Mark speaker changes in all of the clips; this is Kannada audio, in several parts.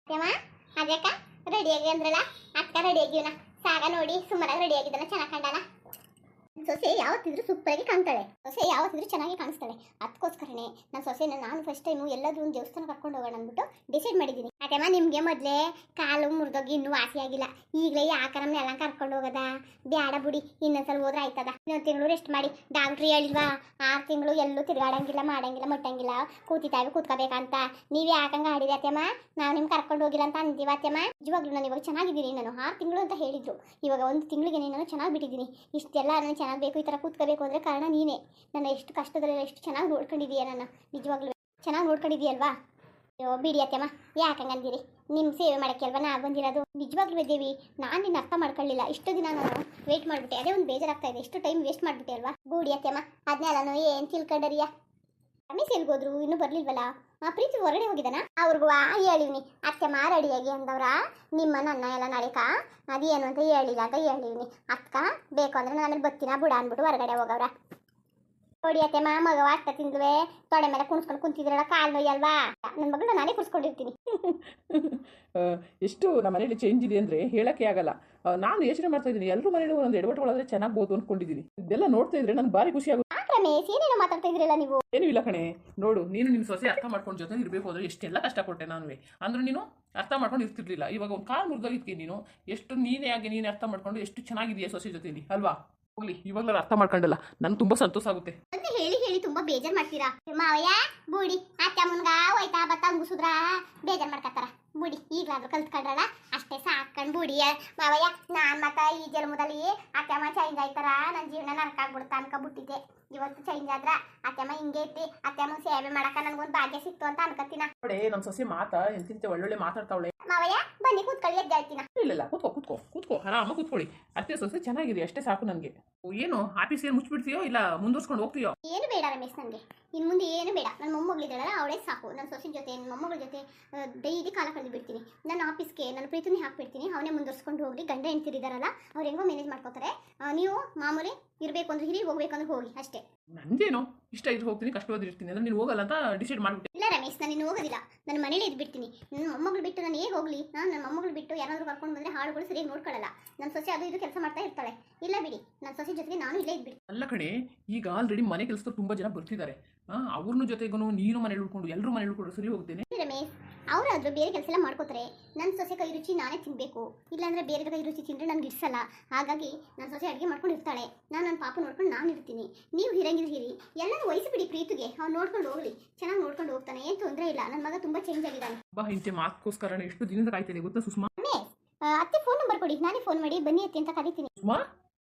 Speaker 1: ಅತ್ತಮ್ಮ ಅದಕ್ಕ ರೆಡಿಯಾಗಿ ಅಂದ್ರಲ್ಲ ಅಕ್ಕ ರೆಡಿಯಾಗಿವನ ಸಾಗ ನೋಡಿ ಸುಮಾರಾಗಿ ರೆಡಿ ಆಗಿದ್ದಾನ ಚೆನ್ನಾಗಿ ಕಂಡಾನ ಸೊಸೆ ಯಾವತ್ತಿದ್ರು ಸೂಪರಾಗಿ ಕಾಣ್ತಾಳೆ ಸೊಸೆ ಯಾವತ್ತಿದ್ರು ಚೆನ್ನಾಗಿ ಕಾಣಿಸ್ತಾಳೆ ಅದಕ್ಕೋಸ್ಕರನೇ ನನ್ನ ಸೊಸೆನ ನಾನು ಫಸ್ಟ್ ಟೈಮು ಎಲ್ಲಾದ್ರೂ ಒಂದು ದೇವಸ್ಥಾನ ಕರ್ಕೊಂಡು ಹೋಗೋಣ ಅಂದ್ಬಿಟ್ಟು ಡಿಸೈಡ್ ಮಾಡಿದ್ದೀನಿ ಅದೇಮ್ಮ ನಿಮಗೆ ಮೊದಲೇ ಕಾಲು ಮುರಿದೋಗಿ ಇನ್ನೂ ವಾಸಿಯಾಗಿಲ್ಲ ಈಗಲೇ ಯಾಕರಮ್ಮನೆ ಎಲ್ಲ ಕರ್ಕೊಂಡು ಹೋಗೋದ ಬ್ಯಾಡ ಬುಡಿ ಇನ್ನೊಂದ್ಸಲ ಹೋದ್ರೆ ಆಯ್ತದ ಇನ್ನೊಂದು ತಿಂಗಳು ರೆಸ್ಟ್ ಮಾಡಿ ಡಾಕ್ಟ್ರಿ ಹೇಳಿಲ್ವಾ 6 ತಿಂಗಳು ಎಲ್ಲೂ ತಿರುಗಾಡಂಗಿಲ್ಲ ಮಾಡಂಗಿಲ್ಲ ಮುಟ್ಟಂಗಿಲ್ಲ ಕೂತ್ಕೋಬೇಕಂತ ನೀವು ಯಾಕಂಗ ಆಡಿದೆ ಅತ್ತೆಮ್ಮ ನಾವು ನಿಮ್ಗೆ ಕರ್ಕೊಂಡು ಹೋಗಿಲ್ಲ ಅಂತ ಅಂತೀವ ಅತ್ತೆಮ್ಮ ನಿಜವಾಗ್ಲೂ ನಾನು ಇವಾಗ ಚೆನ್ನಾಗಿದ್ದೀನಿ ನಾನು 6 ತಿಂಗಳು ಅಂತ ಹೇಳಿದ್ರು ಇವಾಗ 1 ತಿಂಗಳಿಗೆ ನಾನು ಚೆನ್ನಾಗಿ ಬಿಟ್ಟಿದ್ದೀನಿ ಇಷ್ಟೆಲ್ಲ ನಾನು ಚೆನ್ನಾಗಿ ಬೇಕು ಈ ಥರ ಕೂತ್ಕೋಬೇಕು ಅಂದರೆ ಕಾರಣ ನೀನೇ ನನ್ನ ಎಷ್ಟು ಕಷ್ಟದಲ್ಲೆಲ್ಲ ಎಷ್ಟು ಚೆನ್ನಾಗಿ ನೋಡ್ಕೊಂಡಿದೀಯ ನನ್ನ ನಿಜವಾಗ್ಲೂ ಚೆನ್ನಾಗಿ ನೋಡ್ಕೊಂಡಿದೀಯಲ್ವಾ ಅಯ್ಯೋ ಬಿಡಿ ಅತ್ತೆಮ್ಮ ಯಾಕಂಗಂದಿರಿ ನಿಮ್ಮ ಸೇವೆ ಮಾಡೋಕ್ಕೆ ಅಲ್ವಾ ನಾ ಬಂದಿರೋದು ನಿಜವಾಗ್ಲೂ ದೇವಿ ನಾನು ನಿನ್ನ ಅರ್ಥ ಮಾಡ್ಕೊಳ್ಳಿಲ್ಲ ಇಷ್ಟು ದಿನ ನಾನು ವೆಯ್ಟ್ ಮಾಡಿಬಿಟ್ಟೆ ಅದೇ ಒಂದು ಬೇಜಾರಾಗ್ತಾ ಇದೆ ಎಷ್ಟು ಟೈಮ್ ವೇಸ್ಟ್ ಮಾಡಿಬಿಟ್ಟೆ ಅಲ್ವಾ ಬೂಡಿ ಅತ್ತೆಮ್ಮ ಅದನ್ನೆಲ್ಲನೂ ಏನು ತಿಳ್ಕೊಂಡರಿಯ ರಮೇಶ್ ಎಲ್ಗೋದ್ರು ಇನ್ನೂ ಬರ್ಲಿಲ್ವಲ್ಲ ಆ ಪ್ರೀತಿ ಹೊರಗಡೆ ಹೋಗಿದ್ದಾನ ಅವ್ರಿಗೂ ಹೇಳಿವ್ನಿ ಅತ್ತೆಮ್ಮ ರೆಡಿಯಾಗಿ ಅಂದವ್ರ ನಿಮ್ಮ ನನ್ನ ಎಲ್ಲ ನಾಳಿಕ ಅದೇನು ಅಂತ ಹೇಳಿಲ್ಲ ಅಂತ ಹೇಳಿವ್ನಿ ಅಕ್ಕ ಬೇಕು ಅಂದ್ರೆ ನಾನು ಆಮೇಲೆ ಬತ್ತಿನ ಬುಡ ಅಂದ್ಬಿಟ್ಟು ಹೊರಗಡೆ ಹೋಗವ್ರ ನೋಡಿ ಅತ್ತೆಮ್ಮ ಮಗವ ಅಷ್ಟ ತಿಂದ್ವೆ ತೊಡೆ ಮೇಲೆ ಕುಣಿಸ್ಕೊಂಡು ಕುಂತಿದ್ರಲ್ಲ ಕಾಲು ನೋಯ್ಯಲ್ವಾ ನನ್ನ ಮಗಳನ್ನ ನಾನೇ ಕುಡಿಸ್ಕೊಂಡಿರ್ತೀನಿ
Speaker 2: ಎಷ್ಟು ನಮ್ಮ ಮನೇಲಿ ಚೇಂಜ್ ಇದೆ ಅಂದರೆ ಹೇಳೋಕ್ಕೆ ಆಗಲ್ಲ. ನಾನು ಯೋಚನೆ ಮಾಡ್ತಾ ಇದ್ದೀನಿ ಎಲ್ಲರೂ ಮನೇಲಿ ಒಂದು ಎಡವಟ್ಟುಗಳಾದರೆ ಚೆನ್ನಾಗ್ಬೋದು ಅಂದ್ಕೊಂಡಿದ್ದೀನಿ. ಇದೆಲ್ಲ ನೋಡ್ತಾ ಇದ್ರೆ ನನಗೆ ಭಾರಿ ಖುಷಿ ಆಗುತ್ತೆ.
Speaker 1: ರಮೇಶ್ ಏನೇನೋ ಮಾತಾಡ್ತಾ ಇದ್ರಲ್ಲ ನೀವು
Speaker 2: ಏನೂ ಇಲ್ಲ ಕಣೆ ನೋಡು ನೀನು ನಿನ್ನ ಸೊಸೆ ಅರ್ಥ ಮಾಡ್ಕೊಂಡು ಜೊತೆ ಇರಬೇಕು ಅಂದರೆ ಎಷ್ಟೆಲ್ಲ ಕಷ್ಟಪಟ್ಟೆ ನಾನು ಅಂದ್ರೆ ನೀನು ಅರ್ಥ ಮಾಡ್ಕೊಂಡು ಇರ್ತಿರ್ಲಿಲ್ಲ. ಇವಾಗ ಒಂದು ಕಾಲು ಮುರಿದೋಗಿದ್ಕೆ ನೀನು ಎಷ್ಟು ನೀನೇ ಆಗಿ ನೀನೇ ಅರ್ಥ ಮಾಡ್ಕೊಂಡು ಎಷ್ಟು ಚೆನ್ನಾಗಿದೆಯಾ ಸೊಸೆ ಜೊತೆಲಿ ಅಲ್ವಾ. ಹೋಗ್ಲಿ ಇವಾಗಲೂ ಅರ್ಥ ಮಾಡ್ಕೊಂಡಲ್ಲ ನನಗೆ ತುಂಬ ಸಂತೋಷ ಆಗುತ್ತೆ
Speaker 1: ಅಂತ ಹೇಳಿ ತುಂಬಾ ಬೇಜಾರು ಮಾಡ್ತೀರಾ ಮಾವಯ್ಯ ಬೂಡಿ ಅತ್ತೆ ಮುನ್ಗ ಹೋಯ್ತಾ ಬತ್ತ ಅಂಗುಸುದ್ರ ಬೇಜಾರು ಮಾಡ್ಕತ್ತಾರ ಬುಡಿ ಈಗಲಾದ್ರೂ ಕಲ್ತ್ಕೊಂಡ್ರಲ್ಲ ಅಷ್ಟೇ ಸಾಕೊಂಡು ಬುಡಿ ಮಾವಯ್ಯ ನಾನ್ ಮತ್ತ ಈ ಜನ್ಮದಲ್ಲಿ ಅತ್ತೆಮ್ಮ ಚೇಂಜ್ ಆಯ್ತಾರ ನನ್ನ ಜೀವನ ನರಕಾಗ್ಬಿಡ್ತಾ ಅನ್ಕೊಬಿಟ್ಟಿದ್ದೆ ಇವತ್ತು ಚೇಂಜ್ ಆದ್ರ ಅತ್ತೆಮ್ಮ ಹಿಂಗೆ ಐತಿ ಅತ್ತೆಮ್ಮ ಸೇವೆ ಮಾಡಕ ನನ್ಗೊಂದು ಭಾಗ್ಯ ಸಿಕ್ತು ಅಂತ ಅನ್ಕತ್ತೀನ
Speaker 2: ನೋಡಿ ನಮ್ಮ ಸೊಸೆ ಮಾತಾ ಎಂತಿಂತೆ ಒಳ್ಳೊಳ್ಳೆ ಮಾತಾಡ್ತಾವಳೆ.
Speaker 1: ಮಾವಯ್ಯ ಬನ್ನಿ ಕೂತ್ಕೊಳ್ಳಿ ಎದ್ದಾಳ್ತೀನ.
Speaker 2: ಇಲ್ಲ ಕೂತ್ಕೋ ಆರಾಮ ಕೂತ್ಕೊಳ್ಳಿ. ಅತ್ತೆ ಸೊಸೆ ಚೆನ್ನಾಗಿದೆ ಅಷ್ಟೇ ಸಾಕು ನನಗೆ. ಏನು ಆಫೀಸ್ ಏನು ಮುಚ್ಚಿಬಿಡ್ತೀಯೋ ಇಲ್ಲ ಮುಂದುವರ್ಸ್ಕೊಂಡು ಹೋಗ್ತೀಯೋ?
Speaker 1: ಏನು ಬೇಡ ರಮೇಶ್ ನನಗೆ ಇನ್ನು ಮುಂದೆ ಏನು ಬೇಡ. ನನ್ನ ಮೊಮ್ಮಗಳಿದ್ದಾಳಲ್ಲ ಅವಳೇ ಸಾಕು. ನನ್ನ ಸೊಸೆ ಜೊತೆ ನನ್ನ ಮೊಮ್ಮಗಳ ಜೊತೆ ಡೈಲಿ ಕಾಲ ಕಳೆದು ಬಿಡ್ತೀನಿ. ನನ್ನ ಆಫೀಸ್ಗೆ ನನ್ನ ಪ್ರೀತಿನೇ ಹಾಕ್ಬಿಡ್ತೀನಿ. ಅವನೇ ಮುಂದುವರ್ಸ್ಕೊಂಡು ಹೋಗ್ಲಿ. ಗಂಡ ಹೆಂಡ್ತಿರಿದಾರಲ್ಲ ಅವ್ರು ಹೆಂಗೋ ಮ್ಯಾನೇಜ್ ಮಾಡ್ಕೋತಾರೆ. ನೀವು ಮಾಮೂಲಿ ಇರಬೇಕು ಅಂದ್ರೆ ಹಿರಿ ಹೋಗ್ಬೇಕು ಅಂದ್ರೆ ಹೋಗಿ ಅಷ್ಟೇ.
Speaker 2: ನಂದೇನೋ ಇಷ್ಟ ಇದ್ರೆ ಹೋಗ್ತೀನಿ ಕಷ್ಟವಾದ್ರೆ ಇರ್ತೀನಿ ಅಂದ್ರೆ ನೀನು ಹೋಗಲ್ಲ ಅಂತ ಡಿಸೈಡ್ ಮಾಡ್ಬಿಟ್ಟೆ.
Speaker 1: ಇಲ್ಲ ರಮೇಶ್ ನಾನು ಇನ್ನು ಹೋಗೋದಿಲ್ಲ. ನನ್ನ ಮನೇಲಿ ಇದ್ಬಿಡ್ತೀನಿ. ನನ್ನ ಮೊಮ್ಮಗಳು ಬಿಟ್ಟು ನಾನು ಹೇಗೆ ಹೋಗ್ಲಿ? ನನ್ನ ಮೊಮ್ಮಗಳು ಬಿಟ್ಟು ಯಾರಾದರೂ ಕರ್ಕೊಂಡು ಬಂದರೆ ಹಾಡುಗಳು ಸರಿಯಾಗಿ ನೋಡ್ಕೊಳ್ಳಲ್ಲ. ನನ್ನ ಸೊಸೆ ಅದು ಇದು ಕೆಲಸ ಮಾಡ್ತಾ ಇರ್ತಾಳೆ. ಇಲ್ಲ ಬಿಡಿ ನನ್ನ ಸೊಸೆ ಜೊತೆಗೆ ನಾನು ಇಲ್ಲೇ ಇದ್ಬಿಡಿ.
Speaker 2: ಅಲ್ಲ ಕಣೆ ಈಗ ಆಲ್ರೆಡಿ ಮನೆ ಕೆಲಸದವ್ರು ತುಂಬ ಜನ ಬರ್ತಿದ್ದಾರೆ. ಅವ್ರನ್ನ ಜೊತೆಗೂ ನೀನು ಮನೇಲಿ ಉಳ್ಕೊಂಡು ಎಲ್ಲರೂ ಮನೇಲಿ ಉಳ್ಕೊಂಡು ಸರಿ ಹೋಗ್ತೇನೆ.
Speaker 1: ರಮೇಶ್ ಅವರಾದ್ರೂ ಬೇರೆ ಕೆಲಸ ಎಲ್ಲ ಮಾಡ್ಕೋತಾರೆ. ನನ್ನ ಸೊಸೆ ಕೈ ರುಚಿ ನಾನೇ ತಿನ್ನಬೇಕು. ಇಲ್ಲಾಂದ್ರೆ ಬೇರೆ ಕೈ ರುಚಿ ತಿಂದರೆ ನನಗೆ ಇಡ್ಸಲ್ಲ. ಹಾಗಾಗಿ ನನ್ನ ಸೊಸೆ ಅಡುಗೆ ಮಾಡ್ಕೊಂಡು ಇರ್ತಾಳೆ. ನಾನು ನನ್ನ ಪಾಪ ನೋಡ್ಕೊಂಡು ನಾನು ಇರ್ತೀನಿ. ನೀವು ಹಿರಂಗಿದ್ರೆ ಹಿರಿ ಎಲ್ಲರೂ ವಹಿಸಿಬಿಡಿ ಪ್ರೀತಿಗೆ. ಅವ್ನು ನೋಡ್ಕೊಂಡು ಹೋಗ್ಲಿ. ಚೆನ್ನಾಗಿ ನೋಡ್ಕೊಂಡು ಹೋಗ್ತಾನೆ. ಏನು ತೊಂದರೆ ಇಲ್ಲ. ನನ್ನ ಮಗ ತುಂಬ ಚೇಂಜ್ ಆಗಿದ್ದಾನೆ.
Speaker 2: ಬಾ ಇಂತೆ ಮಾತುಕೋಸ್ಕರ ಎಷ್ಟು ದಿನದ ಕಾಯ್ತಿದೆ ಗೊತ್ತಾ ಸುಷ್ಮಾ?
Speaker 1: ಅತ್ತೆ ಫೋನ್ ನಂಬರ್ ಕೊಡಿ. ನಾನೇ ಫೋನ್ ಮಾಡಿ ಬನ್ನಿ ಅತ್ತೆ ಅಂತ ಕರಿತೀನಿ.
Speaker 2: ಸುಷ್ಮಾ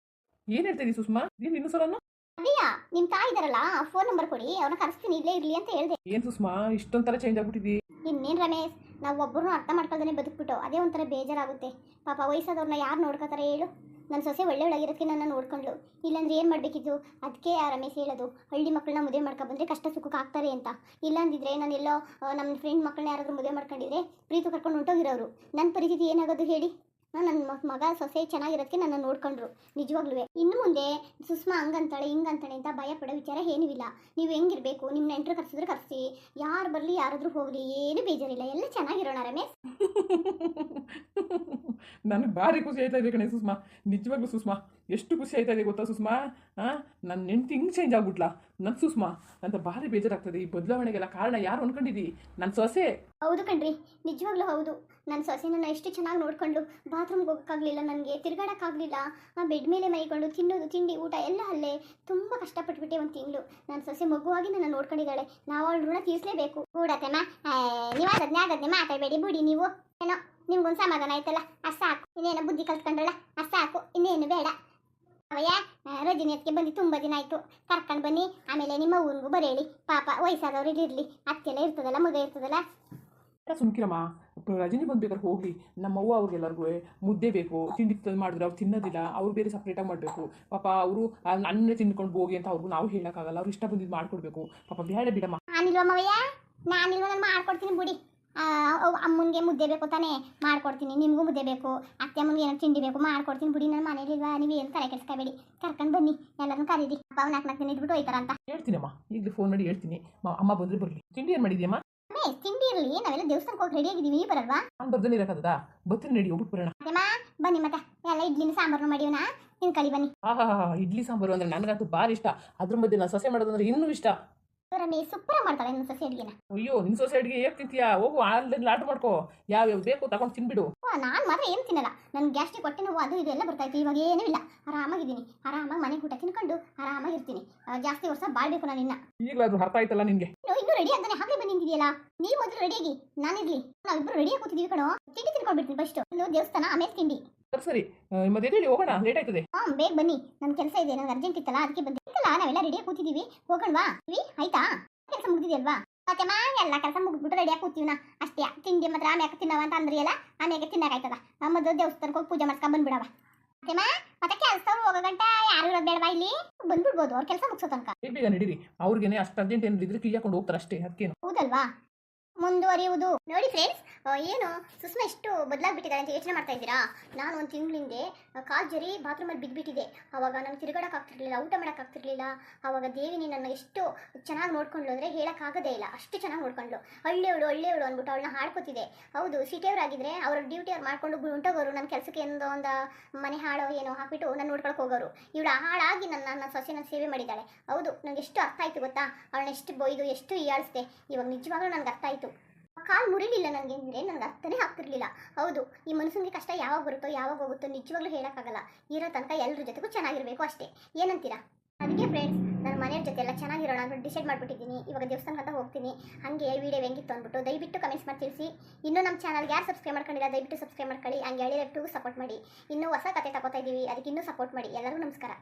Speaker 2: ಏನ್ ಹೇಳ್ತಾ ಇದೀನಿ ಸುಷ್ಮಾ? ನೀನು ಇನ್ನೂ ಸಲನು
Speaker 1: ಅಯ್ಯ ನಿಮ್ಮ ತಾಯಿ ಇದಾರಲ್ಲ ಫೋನ್ ನಂಬರ್ ಕೊಡಿ. ಅವ್ರನ್ನ ಕರೆಸ್ತೀನಿ ಇಲ್ಲೇ ಇರ್ಲಿ ಅಂತ ಹೇಳಿದೆ.
Speaker 2: ಏನ್ ಸುಷ್ಮಾ ಇಷ್ಟೊಂಥರ ಚೇಂಜ್ ಆಗ್ಬಿಟ್ಟಿದಿ?
Speaker 1: ಇನ್ನೇನು ರಮೇಶ್ ನಾವು ಒಬ್ಬರನ್ನು ಅರ್ಥ ಮಾಡ್ಕೊಳ್ದೇ ಬದುಕ್ಬಿಟ್ಟು ಅದೇ ಒಂಥರ ಬೇಜಾರಾಗುತ್ತೆ. ಪಾಪ ವಯಸ್ಸಾದವ್ರನ್ನ ಯಾರು ನೋಡ್ಕೋತಾರೆ ಹೇಳು? ನನ್ನ ಸೊಸೆ ಒಳ್ಳೆಯೊಳಗಿರೋದಕ್ಕೆ ನನ್ನ ನೋಡ್ಕೊಂಡ್ಲು. ಇಲ್ಲಾಂದ್ರೆ ಏನು ಮಾಡಬೇಕಿತ್ತು? ಅದಕ್ಕೆ ರಮೇಶ್ ಹೇಳೋದು ಹಳ್ಳಿ ಮಕ್ಕಳನ್ನ ಮದುವೆ ಮಾಡ್ಕೊಬಂದ್ರೆ ಕಷ್ಟ ಸುಖಕ್ಕೆ ಆಗ್ತಾರೆ ಅಂತ. ಇಲ್ಲಾಂದಿದ್ರೆ ನಾನೆಲ್ಲೋ ನಮ್ಮ ಫ್ರೆಂಡ್ ಮಕ್ಕಳನ್ನ ಯಾರಾದರೂ ಮದುವೆ ಮಾಡ್ಕೊಂಡಿದ್ರೆ ಪ್ರೀತಿ ಕರ್ಕೊಂಡು ಹೊಂಟೋಗಿರೋರು. ನನ್ನ ಪರಿಸ್ಥಿತಿ ಏನಾಗೋದು ಹೇಳಿ? ನನ್ನ ಮಗ ಸೊಸೆ ಚೆನ್ನಾಗಿರೋದಕ್ಕೆ ನನ್ನ ನೋಡ್ಕೊಂಡ್ರು. ನಿಜವಾಗ್ಲೂ ಇನ್ನು ಮುಂದೆ ಸುಷ್ಮಾ ಹಂಗಂತಾಳೆ ಹಿಂಗಂತಾಳೆ ಅಂತ ಭಯ ಪಡೋ ವಿಚಾರ ಏನೂ ಇಲ್ಲ. ನೀವು ಹೆಂಗಿರಬೇಕು ನಿಮ್ಮ ನೆಂಟರು ಕರ್ಸಿದ್ರೆ ಕರ್ಸಿ, ಯಾರು ಬರಲಿ ಯಾರಾದರೂ ಹೋಗಲಿ ಏನು ಬೇಜಾರಿಲ್ಲ. ಎಲ್ಲ ಚೆನ್ನಾಗಿರೋಣ ರಮೇಶ್.
Speaker 2: ನನಗೆ ಭಾರಿ ಖುಷಿ ಆಯ್ತಾ ಇದೆ ಕಣೆ ಸುಷ್ಮಾ. ನಿಜವಾಗ್ಲೂ ಸುಷ್ಮಾ ಎಷ್ಟು ಖುಷಿ ಆಯ್ತಾ ಇದೆ ಗೊತ್ತಾ ಸುಷ್ಮಾ? ನನ್ನ ಹೆಂಡತಿ ಹಿಂಗೆ ಚೇಂಜ್ ಆಗ್ಬಿಟ್ಲಾ ನನ್ನ ಸುಷ್ಮಾ ಅಂತ ಭಾರಿ ಬೇಜಾರಾಗ್ತದೆ. ಈ ಬದಲಾವಣೆಗೆಲ್ಲ ಕಾರಣ ಯಾರು ಅನ್ಕೊಂಡಿದ್ದೀ? ನನ್ನ ಸೊಸೆ.
Speaker 1: ಹೌದು ಕಣ್ರಿ ನಿಜವಾಗ್ಲೂ ಹೌದು. ನನ್ನ ಸೊಸೆ ನನ್ನ ಎಷ್ಟು ಚೆನ್ನಾಗಿ ನೋಡ್ಕೊಂಡು ಬಾತ್ರೂಮ್ಗೆ ಹೋಗೋಕ್ಕಾಗಲಿಲ್ಲ, ನನಗೆ ತಿರುಗಾಡೋಕ್ಕಾಗಲಿಲ್ಲ. ಬೆಡ್ ಮೇಲೆ ಮೈಕೊಂಡು ತಿನ್ನೋದು ತಿಂಡಿ ಊಟ ಎಲ್ಲ ಅಲ್ಲೇ ತುಂಬ ಕಷ್ಟಪಟ್ಬಿಟ್ಟೆ 1 ತಿಂಗಳು. ನನ್ನ ಸೊಸೆ ಮಗುವಾಗಿ ನನ್ನ ನೋಡ್ಕೊಂಡಿದ್ದಾಳೆ. ನಾವು ಅವಳ ಋಣ ತೀರಿಸಲೇಬೇಕು. ಕೂಡತ್ತೆಮ್ಮ ನೀವು ಅದನ್ನೇ ಮಾತಾಡಬೇಡಿ ಬಿಡಿ. ನೀವು ಏನೋ ನಿಮ್ಗೊಂದು ಸಮಾಧಾನ ಆಯ್ತಲ್ಲ ಅಷ್ಟು ಸಾಕು. ಇನ್ನೇನೋ ಬುದ್ಧಿ ಕಲ್ತ್ಕೊಂಡ್ರಲ್ಲ ಅಷ್ಟು ಸಾಕು. ಇನ್ನೇನು ಬೇಡ. ಅವಯ್ಯ ರಜನಿ ಅದಕ್ಕೆ ಬಂದು ತುಂಬ ದಿನ ಆಯಿತು. ಕರ್ಕೊಂಡು ಬನ್ನಿ. ಆಮೇಲೆ ನಿಮ್ಮ ಊರಿಗೂ ಬರೇಳಿ. ಪಾಪ ವಯಸ್ಸಾದವ್ರು ಇರಲಿ. ಅತ್ತೆಲ್ಲ ಇರ್ತದಲ್ಲ ಮಗ ಇರ್ತದಲ್ಲ.
Speaker 2: ಸುಮ್ಕಿರಮ್ಮ ರಜನಿ ಬಂದ್ಬೇಕಾದ್ರೆ ಹೋಗ್ಲಿ. ನಮ್ಮವ್ವ ಅವ್ರಿಗೆಲ್ಲರಿಗೂ ಮುದ್ದೆ ಬೇಕು. ತಿಂಡಿ ಮಾಡಿದ್ರೆ ಅವ್ರು ತಿನ್ನೋದಿಲ್ಲ. ಅವ್ರು ಬೇರೆ ಸಪ್ರೇಟಾಗಿ ಮಾಡಬೇಕು. ಪಾಪ ಅವರು ಅನ್ನೇ ತಿನ್ಕೊಂಡು ಹೋಗಿ ಅಂತ ಅವ್ರಿಗೂ ನಾವು ಹೇಳೋಕ್ಕಾಗಲ್ಲ. ಅವ್ರು ಇಷ್ಟ ಬಂದಿದ್ದು ಮಾಡ್ಕೊಡ್ಬೇಕು. ಪಾಪ ಬೇಡ ಬಿಡಮ್ಮ.
Speaker 1: ನಾನಿಲ್ವಮ್ಮಯ್ಯ ನಾನಿಲ್ವ ನಾನು ಮಾಡ್ಕೊಡ್ತೀನಿ ಬಿಡಿ. ಅಮ್ಮನಿಗೆ ಮುದ್ದೆ ಬೇಕು ತಾನೇ ಮಾಡ್ಕೊಡ್ತೀನಿ. ನಿಮಗೂ ಮುದ್ದೆ ಬೇಕು. ಅತ್ತೆ ಅಮ್ಮನಿಗೆ ಏನೋ ತಿಂಡಿ ಬೇಕು ಮಾಡ್ಕೊಡ್ತೀನಿ ಬಿಡಿ. ನನ್ನ ಮನೇಲಿಲ್ವಾ? ನೀವು ಏನು ತಲೆ ಕೆಡಿಸ್ಕೋಬೇಡಿ. ಕರ್ಕೊಂಡು ಬನ್ನಿ. ಎಲ್ಲರನ್ನು ಕರೀರಿ. ಪಾಪ 4 ದಿನ ಇದ್ಬಿಟ್ಟು ಹೋಯ್ತಾರ ಅಂತ
Speaker 2: ಹೇಳ್ತೀನಮ್ಮ. ಈಗಲೇ ಫೋನ್ ಮಾಡಿ ಹೇಳ್ತೀನಿ. ಅಮ್ಮ ಬಂದರೆ ಬರಲಿ. ತಿಂಡಿ ಏನು ಮಾಡಿದ್ಯಮ್ಮ?
Speaker 1: ತಿಂಡಿ ಇರಲಿ, ನಾವೆಲ್ಲ ದೇವಸ್ಥಾನಕ್ಕೆ ಹೋಗಿ ರೆಡಿ ಆಗಿದ್ದೀವಿ, ನೀ ಬರಲ್ವಾ?
Speaker 2: ನಾನು ಬರ್ದೇನೆ ಇರಕ್ಕದ ಬರ್ತೀನಿ ನಡಿ ಹೋಗ್ಬಿಟ್ಟು ಬರೋಣ.
Speaker 1: ಅದೇಮ್ಮ ಬನ್ನಿ ಮತ್ತೆ ಎಲ್ಲ ಇಡ್ಲಿನ ಸಾಂಬಾರು ಮಾಡಿವ್ನಾ, ತಿನ್ಕೊಳ್ಳಿ ಬನ್ನಿ.
Speaker 2: ಆಹಾ ಇಡ್ಲಿ ಸಾಂಬಾರು ಅಂದ್ರೆ ನನಗಂತೂ ಭಾರಿ ಇಷ್ಟ. ಅದ್ರ ಮಧ್ಯೆ ನಾನು ಸೊಸೆ ಮಾಡೋದಂದ್ರೆ ಇನ್ನೂ ಇಷ್ಟ.
Speaker 1: ರಮೇ ಸೂಪರ್ ಮಾಡ್ತಾಳೆ ನನ್ನ ಸೊಸೆ ಅಡುಗೆನ.
Speaker 2: ಅಯ್ಯೋ ನಿನ್ ಸೊಸೆ ಅಡಿಗೆ ಹೇಗೆ ತಿಂತೀಯಾ? ಹೋಗು ಆನ್ಲೈನ್ ಆರ್ಡರ್ ಮಾಡ್ಕೋ, ಯಾವ್ಯಾವ ಬೇಕು ತಗೊಂಡು ತಿನ್ಬಿಡು.
Speaker 1: ನಾನು ಮಾತ್ರ ಏನು ತಿನ್ನಲ್ಲ, ನನ್ನ ಗ್ಯಾಸ್ಟ್ರಿಕ್ ಹೊಟ್ಟೆ ನೋವು ಅದು ಇದು ಎಲ್ಲ ಬರ್ತಾಯಿತ್ತು. ಇವಾಗ ಏನೂ ಇಲ್ಲ, ಆರಾಮಾಗಿದ್ದೀನಿ. ಆರಾಮಾಗಿ ಮನೆಗೆ ಊಟ ತಿನ್ಕೊಂಡು ಆರಾಮಾಗಿರ್ತೀನಿ. ಜಾಸ್ತಿ ವರ್ಷ ಬಾಳ್ಬೇಕು ನಾನು ಇನ್ನ.
Speaker 2: ಈಗಲಾದ್ರೂ ಅರ್ಥ ಆಯ್ತಲ್ಲ ನಿನ್ಗೆ?
Speaker 1: ಇನ್ನೂ ರೆಡಿ ಅಂತಾನೆ ಹಾಗೆ ಬಂದು ನಿಂತಿದೆಯಲ್ಲ. ನೀವು ಮೊದಲು ರೆಡಿಯಾಗಿ ನಾನಿರ್ಲಿ, ನಾವಿಬ್ರು ರೆಡಿಯಾಗಿ ಕೂತಿದ್ದೀವಿ ಕಣೋ. ತಿಂಡಿ ತಿನ್ಕೊಂಡ್ಬಿಡ್ತೀನಿ ಫಸ್ಟ್, ದೇವಸ್ಥಾನ ಆಮೇಲೆ ತಿಂಡಿ.
Speaker 2: ಸರಿ ಮತ್ತೆ ಹೇಳಿ ಹೋಗೋಣ, ಲೇಟ್ ಆಯ್ತದೆ.
Speaker 1: ಬೇಗ ಬನ್ನಿ, ನನ್ನ ಕೆಲಸ ಇದೆ, ನನಗೆ ಅರ್ಜೆಂಟ್ ಇತ್ತಲ್ಲ ಅದಕ್ಕೆ ಬಂದಿತ್ತಲ್ಲ. ನಾವೆಲ್ಲ ರೆಡಿಯಾಗಿ ಕೂತಿದ್ದೀವಿ, ಹೋಗೋಣವಾ? ಆಯ್ತಾ? ಕೆಲಸ ಮುಗಿದಿದೆಯಲ್ವಾ? ಮತ್ತೆಮ್ಮ ಎಲ್ಲ ಕೆಲಸ ಮುಗಿದ್ಬಿಟ್ಟು ರೆಡಿಯಾಗಿ ಕೂತೀವಿ ನಾ ಅಷ್ಟೇ. ತಿಂಡಿ ಮಾತ್ರ ಆಮ್ಯಾಕೆ ತಿನ್ನವ ಅಂತ ಅಂದ್ರಿ ಅಲ್ಲ, ಆಮ್ಯಾಗೆ ತಿನ್ನಕಾಯ್ತದ. ನಮ್ಮದು ದೇವಸ್ಥಾನಕ್ಕೆ ಹೋಗಿ ಪೂಜೆ ಮಾಡ್ಸ್ಕೊಂಡ್ ಬಂದ್ಬಿಡವ. ಮತ್ತೆಮ್ಮ ಮತ್ತೆ ಕೆಲಸ ಹೋಗೋ ಗಂಟ ಯಾರು ಇರೋದು ಬೇಡವಾ? ಇಲ್ಲಿ ಬಂದ್ಬಿಡ್ಬೋದು ಅವ್ರ ಕೆಲಸ ಮುಗಿಸೋ ತನಕ.
Speaker 2: ಬೇಗ ನಡೀರಿ, ಅವ್ರಿಗೇನೆ ಅಷ್ಟು ಅರ್ಜೆಂಟ್ ಏನಿದ್ರೆ ಕೀ ಹಾಕೊಂಡು ಹೋಗ್ತಾರೆ ಅಷ್ಟೇ, ಅದಕ್ಕೇನು.
Speaker 1: ಹೌದಲ್ವಾ? ಮುಂದುವರಿಯುವುದು. ನೋಡಿ ಫ್ರೆಂಡ್ಸ್, ಏನು ಸುಷ್ಮಾ ಎಷ್ಟು ಬದಲಾಗ್ಬಿಟ್ಟಿದ್ದಾರೆ ಅಂತ ಯೋಚನೆ ಮಾಡ್ತಾ ಇದ್ದೀರಾ? ನಾನು ಒಂದು ತಿಂಗಳಿಂದೆ ಕಾಲು ಜರಿ ಬಾತ್ರೂಮಲ್ಲಿ ಬಿದ್ದುಬಿಟ್ಟಿದೆ. ಆವಾಗ ನಾನು ತಿರುಗಾಡೋಕ್ಕಾಗ್ತಿರ್ಲಿಲ್ಲ, ಊಟ ಮಾಡೋಕ್ಕಾಗ್ತಿರ್ಲಿಲ್ಲ. ಆವಾಗ ದೇವಿನಿ ನನ್ನ ಎಷ್ಟು ಚೆನ್ನಾಗಿ ನೋಡ್ಕೊಂಡ್ಲು ಅಂದರೆ ಹೇಳೋಕ್ಕಾಗೋದೇ ಇಲ್ಲ, ಅಷ್ಟು ಚೆನ್ನಾಗಿ ನೋಡ್ಕೊಂಡ್ಲು. ಒಳ್ಳೆಯವಳು ಅಂದ್ಬಿಟ್ಟು ಅವಳನ್ನ ಹಾಡ್ಕೊತಿದೆ. ಹೌದು, ಸಿಟಿಯವರಾಗಿದ್ದರೆ ಅವ್ರ ಡ್ಯೂಟಿ ಅವ್ರು ಮಾಡ್ಕೊಂಡು ಹೊಂಟೋಗೋರು, ನನ್ನ ಕೆಲಸಕ್ಕೆ ಒಂದು ಮನೆ ಹಾಳೋ ಏನೋ ಹಾಕ್ಬಿಟ್ಟು ನಾನು ನೋಡ್ಕೊಳಕ್ಕೆ ಹೋಗೋರು. ಇವಳು ಹಾಳಾಗಿ ನನ್ನ ಸೊಸೆನ ಸೇವೆ ಮಾಡಿದ್ದಾಳೆ. ಹೌದು, ನನಗೆ ಎಷ್ಟು ಅರ್ಥ ಆಯಿತು ಗೊತ್ತಾ? ಅವಳನ್ನ ಎಷ್ಟು ಬೊಯ್ದು ಎಷ್ಟು ಹೀಯಾಳಿಸ್ದೆ. ಇವಾಗ ನಿಜವಾಗ್ಲೂ ನನಗೆ ಅರ್ಥ ಆಯಿತು. ಕಾಲು ಮುರಿಲಿಲ್ಲ ನನಗೆ ಅಂದರೆ ನನಗೆ ಅರ್ಥನೇ ಆಗ್ತಿರ್ಲಿಲ್ಲ. ಹೌದು, ಈ ಮನುಷ್ಯನಿಗೆ ಕಷ್ಟ ಯಾವಾಗ ಬರುತ್ತೋ ಯಾವಾಗ ಹೋಗುತ್ತೋ ನಿಜವಾಗ್ಲೂ ಹೇಳೋಕ್ಕಾಗಲ್ಲ. ಇರೋ ತನಕ ಎಲ್ಲರ ಜೊತೆಗೂ ಚೆನ್ನಾಗಿರಬೇಕು ಅಷ್ಟೇ. ಏನಂತೀರಾ? ಅದಕ್ಕೆ ಫ್ರೆಂಡ್ಸ್, ನನ್ನ ಮನೆಯವ್ರ ಜೊತೆ ಎಲ್ಲ ಚೆನ್ನಾಗಿರೋಣ ಅಂತ ಡಿಸೈಡ್ ಮಾಡಿಬಿಟ್ಟಿದ್ದೀನಿ. ಇವಾಗ ದೇವಸ್ಥಾನಕ್ಕೆ ಹೋಗ್ತೀನಿ. ಹಾಗೆ ವಿಡಿಯೋ ಹೆಂಗಿತ್ತು ಅಂದ್ಬಿಟ್ಟು ದಯವಿಟ್ಟು ಕಮೆಂಟ್ಸ್ ಮಾಡಿ ತಿಳಿಸಿ. ಇನ್ನೂ ನಮ್ಮ ಚಾನಲ್ಗೆ ಯಾರು ಸಬ್ಸ್ಕ್ರೈಬ್ ಮಾಡ್ಕೊಂಡಿಲ್ಲ ದಯವಿಟ್ಟು ಸಬ್ಸ್ಕ್ರೈಬ್ ಮಾಡ್ಕೊಳ್ಳಿ. ಹಂಗೆ ಎಳೆಯಟ್ಟು ಸಪೋರ್ಟ್ ಮಾಡಿ. ಇನ್ನೂ ಹೊಸ ಕತೆ ತಗೋತಾ ಇದ್ದೀವಿ, ಅದಕ್ಕೆ ಇನ್ನೂ ಸಪೋರ್ಟ್ ಮಾಡಿ. ಎಲ್ಲರಿಗೂ ನಮಸ್ಕಾರ.